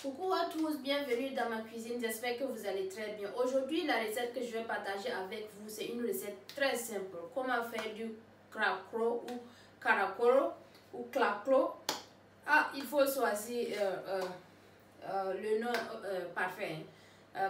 Coucou à tous, bienvenue dans ma cuisine, j'espère que vous allez très bien. Aujourd'hui, la recette que je vais partager avec vous, c'est une recette très simple. Comment faire du cracro ou caracoro ou clacro. Ah, il faut choisir le nom parfait,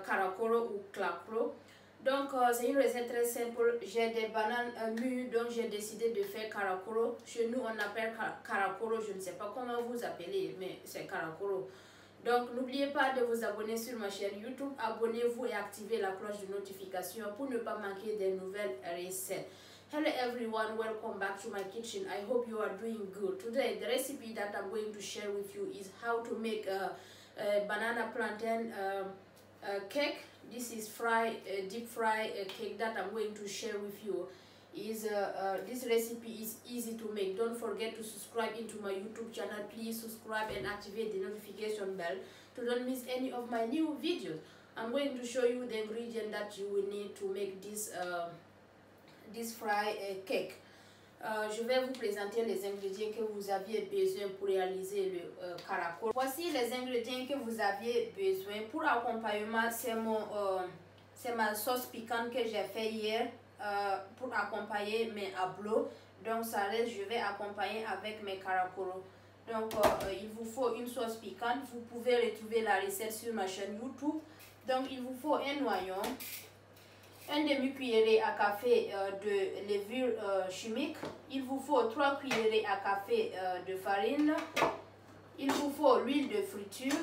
caracoro ou clacro. Donc, c'est une recette très simple. J'ai des bananes mûres, donc j'ai décidé de faire caracoro. Chez nous, on appelle caracoro, je ne sais pas comment vous appelez, mais c'est caracoro. Donc, n'oubliez pas de vous abonner sur ma chaîne YouTube. Abonnez-vous et activez la cloche de notification pour ne pas manquer des nouvelles recettes. Hello everyone, welcome back to my kitchen. I hope you are doing good. Today, the recipe that I'm going to share with you is how to make a banana plantain cake. This is deep fry cake that I'm going to share with you. This recipe is easy to make. Don't forget to subscribe into my YouTube channel. Please subscribe and activate the notification bell to don't miss any of my new videos. I'm going to show you the ingredient that you will need to make this fry cake. Je vais vous présenter les ingrédients que vous aviez besoin pour réaliser le caracol. Voici les ingrédients que vous aviez besoin. Pour accompagnement, c'est ma sauce piquante que j'ai fait hier pour accompagner mes ablots. Donc ça reste, je vais accompagner avec mes caracolos. Donc il vous faut une sauce piquante. Vous pouvez retrouver la recette sur ma chaîne YouTube. Donc il vous faut un noyon, un demi-cuillerée à café de levure chimique. Il vous faut 3 cuillerées à café de farine. Il vous faut l'huile de friture,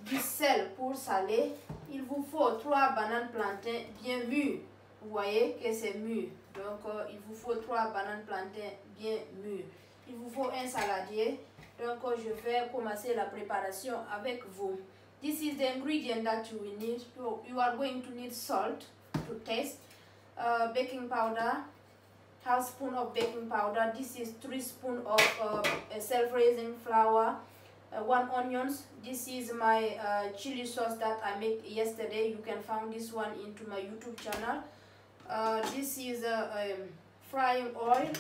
du sel pour saler. Il vous faut 3 bananes plantains bien mûres. Vous voyez que c'est mûr. Donc il vous faut 3 bananes plantains bien mûres. Il vous faut un saladier. Donc je vais commencer la préparation avec vous. This is the ingredient that you will need. You are going to need salt to taste, baking powder, half spoon of baking powder. This is 3 spoons of self-raising flour, 1 onions. This is my chili sauce that I made yesterday. You can find this one into my YouTube channel. This is frying oil,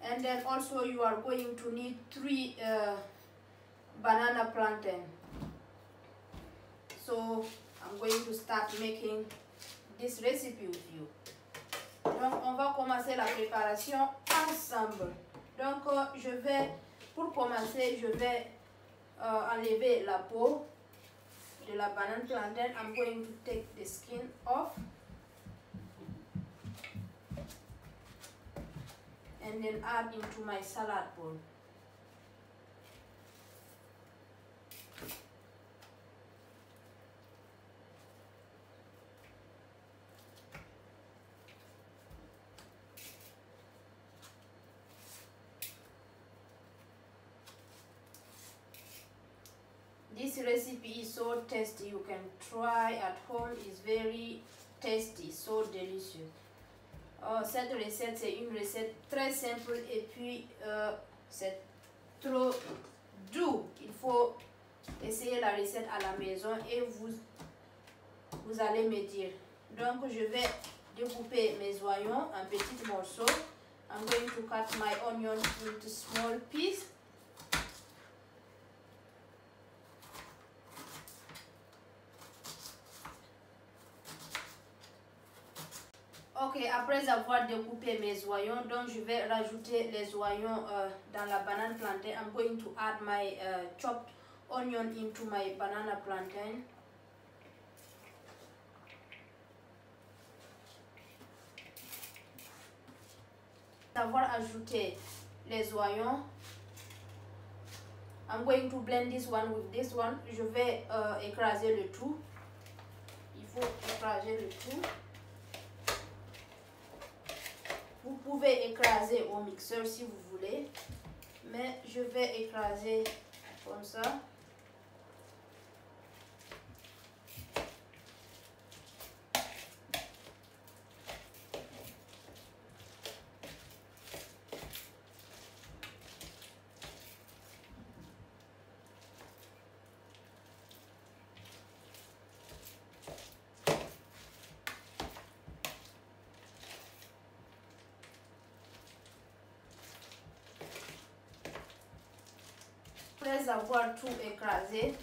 and then also you are going to need 3 banana plantain. So I'm going to start making this recipe with you. Donc on va commencer la préparation ensemble. Donc pour commencer, je vais enlever la peau de la banane plantain. I'm going to take the skin off and then add into my salad bowl. This recipe is so tasty, you can try at home. It's very tasty, so delicious. Cette recette, c'est une recette très simple et puis c'est trop doux. Il faut essayer la recette à la maison et vous allez me dire. Donc je vais découper mes oignons en petits morceaux. I'm going to cut my onion into small pieces. Ok, après avoir découpé mes oignons, donc je vais rajouter les oignons dans la banane plantain. I'm going to add my chopped onion into my banana plantain. Avoir ajouté les oignons, I'm going to blend this one with this one. Je vais écraser le tout. Il faut écraser le tout. Vous pouvez écraser au mixeur si vous voulez, mais je vais écraser comme ça. Après avoir tout écrasé,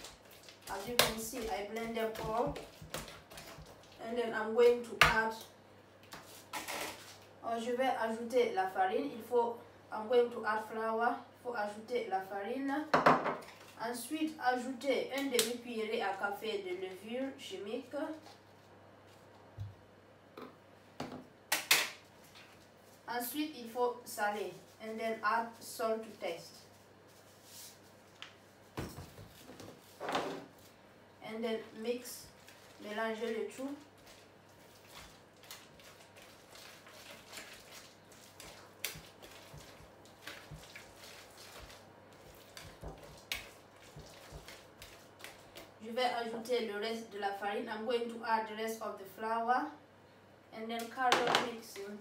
As you can see, I blend them all, and then I'm going to add. Je vais ajouter la farine. I'm going to add flour. Il faut ajouter la farine. Ensuite, ajouter un demi-cuillerée à café de levure chimique. Ensuite, il faut saler. And then add salt to taste. And then mix. Mélanger le tout. Je vais ajouter le reste de la farine. I'm going to add the rest of the flour and then carry on mixing.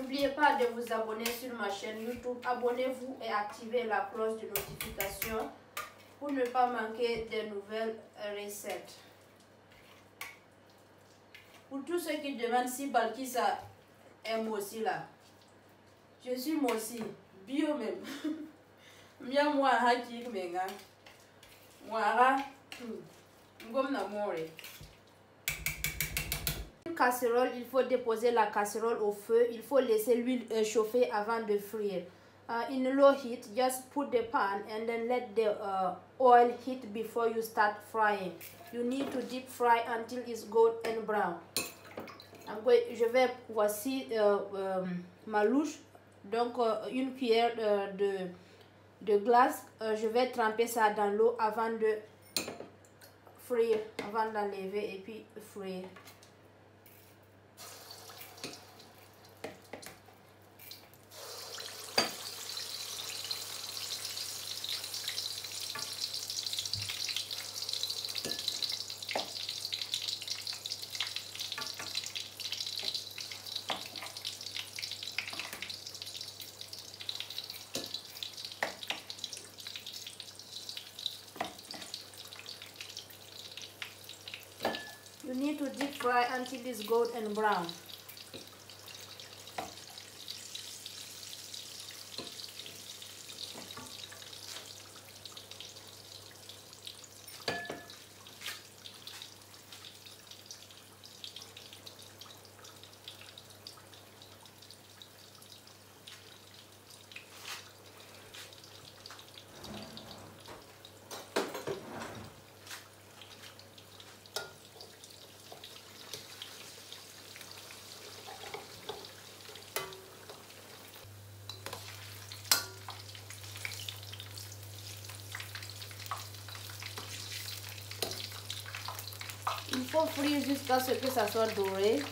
N'oubliez pas de vous abonner sur ma chaîne YouTube. Abonnez-vous et activez la cloche de notification pour ne pas manquer de nouvelles recettes. Pour tous ceux qui demandent si Balkissa est Moussi là, je suis Moussi, bio même. Bien moi, haki menga. Moi, ngom na more. Casserole, il faut déposer la casserole au feu. Il faut laisser l'huile chauffer avant de frire. In low heat, just put the pan and then let the oil heat before you start frying. You need to deep fry until it's golden brown. Voici ma louche. Donc une cuillère de glace. Je vais tremper ça dans l'eau avant de frire, avant d'enlever et puis frire. You need to deep fry until it's golden brown. Il faut frire jusqu'à ce que ça soit doré.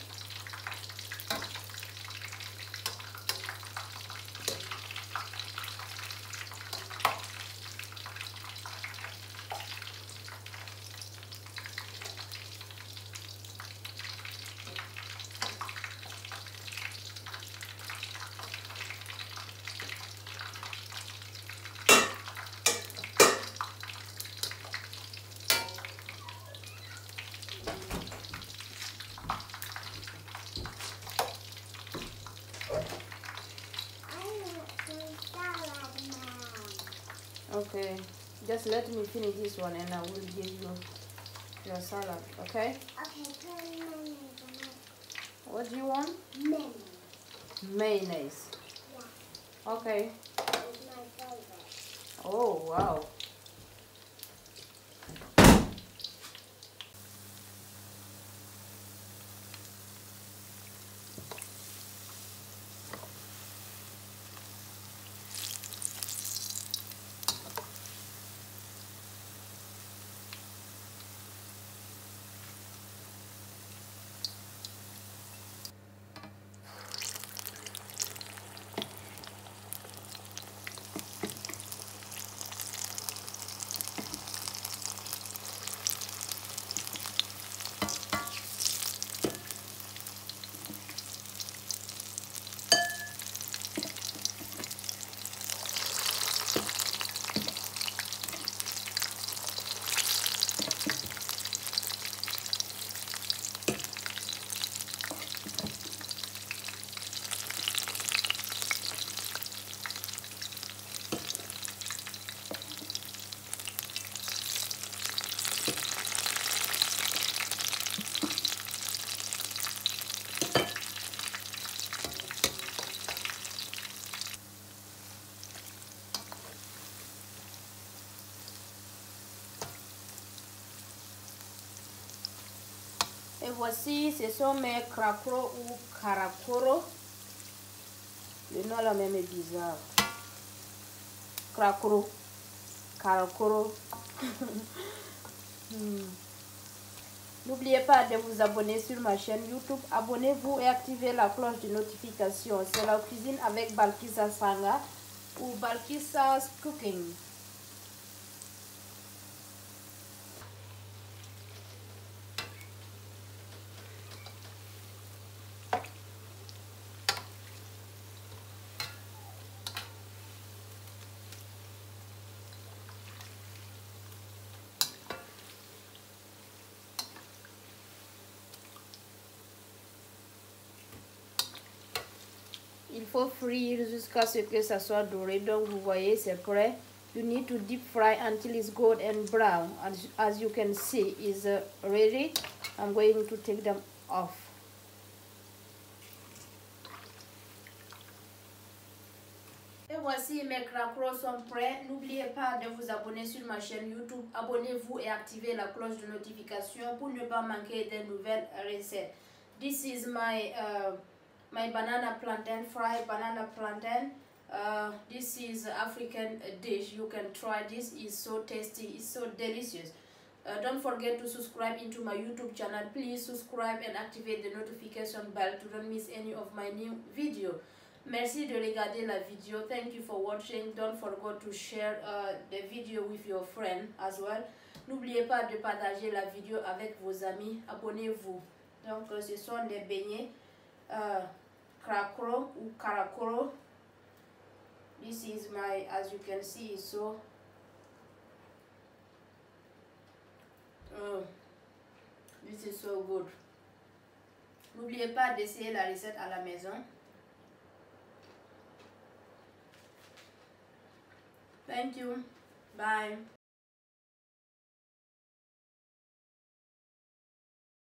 Okay, just let me finish this one and I will give you your salad, okay? Okay, put mayonnaise on it. What do you want? Mayonnaise. Mayonnaise. Yeah. Okay. It's my favorite. Oh, wow. voici, ce sont mes cracro ou caracoro. Le nom là même est bizarre. Cracro, caracoro. N'oubliez pas de vous abonner sur ma chaîne YouTube. Abonnez-vous et activez la cloche de notification. C'est la cuisine avec Balkissa Sanga ou Balkissa's Cooking. Il faut frire jusqu'à ce que ça soit doré. Donc vous voyez, c'est prêt. You need to deep fry until it's gold and brown. As you can see, is ready. I'm going to take them off. Et voici, mes cracros sont prêts. N'oubliez pas de vous abonner sur ma chaîne YouTube. Abonnez-vous et activez la cloche de notification pour ne pas manquer de nouvelles recettes. This is my banana plantain, fried banana plantain. This is African dish. You can try this. It's so tasty. It's so delicious. Don't forget to subscribe into my YouTube channel. Please subscribe and activate the notification bell to don't miss any of my new video. Merci de regarder la vidéo. Thank you for watching. Don't forget to share the video with your friend as well. N'oubliez pas de partager la vidéo avec vos amis. Abonnez-vous. Donc ce sont des beignets cracro ou caracoro. This is my, as you can see, so this is so good. N'oubliez pas d'essayer la recette à la maison. Thank you. Bye.